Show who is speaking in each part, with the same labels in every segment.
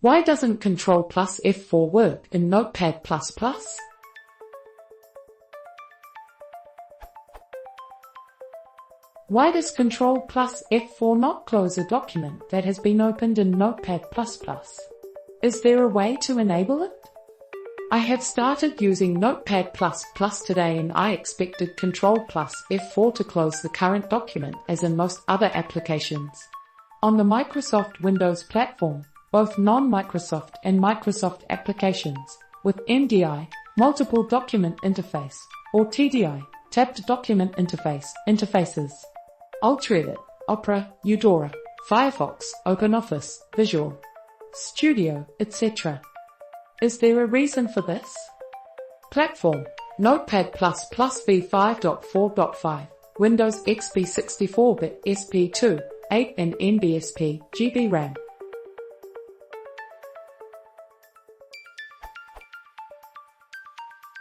Speaker 1: Why doesn't Ctrl+F4 work in Notepad++? Why does Ctrl+F4 not close a document that has been opened in Notepad++? Is there a way to enable it? I have started using Notepad++ today and I expected Ctrl+F4 to close the current document as in most other applications. On the Microsoft Windows platform, both non-Microsoft and Microsoft applications, with MDI, Multiple Document Interface, or TDI, Tabbed Document interfaces, Ultraedit, Opera, Eudora, Firefox, OpenOffice, Visual Studio, etc. Is there a reason for this? Platform: Notepad++ v5.4.5, Windows XP 64-bit SP2, 8 and NBSP, GB RAM.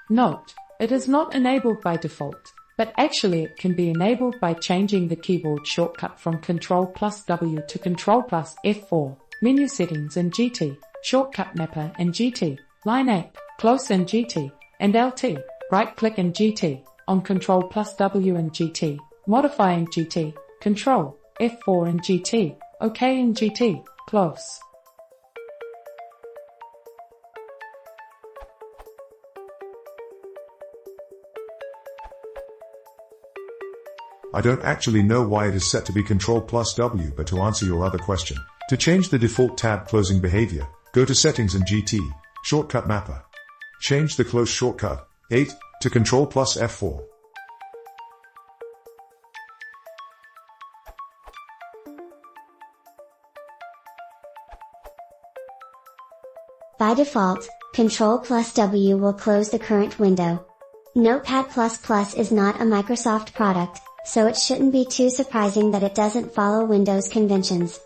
Speaker 1: Note: it is not enabled by default, but actually it can be enabled by changing the keyboard shortcut from Ctrl+W to Ctrl+F4, menu settings in GT, shortcut mapper in GT, line 8, close in GT, and LT, right-click in GT, on Ctrl+W in GT, modify in GT, Ctrl+F4 in GT, OK in GT, close.
Speaker 2: I don't actually know why it is set to be Ctrl+W, but to answer your other question, to change the default tab closing behavior, go to Settings in GT, Shortcut Mapper. Change the close shortcut, 8, to Ctrl+F4.
Speaker 3: By default, Ctrl+W will close the current window. Notepad++ is not a Microsoft product, so it shouldn't be too surprising that it doesn't follow Windows conventions.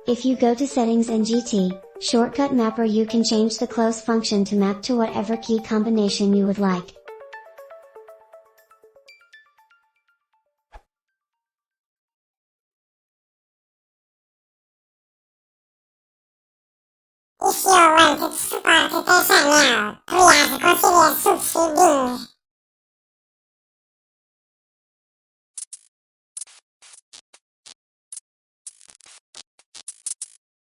Speaker 3: If you go to Settings in GT, Shortcut Mapper, you can change the close function to map to whatever key combination you would like.
Speaker 4: If you want to support the channel, please consider subscribing.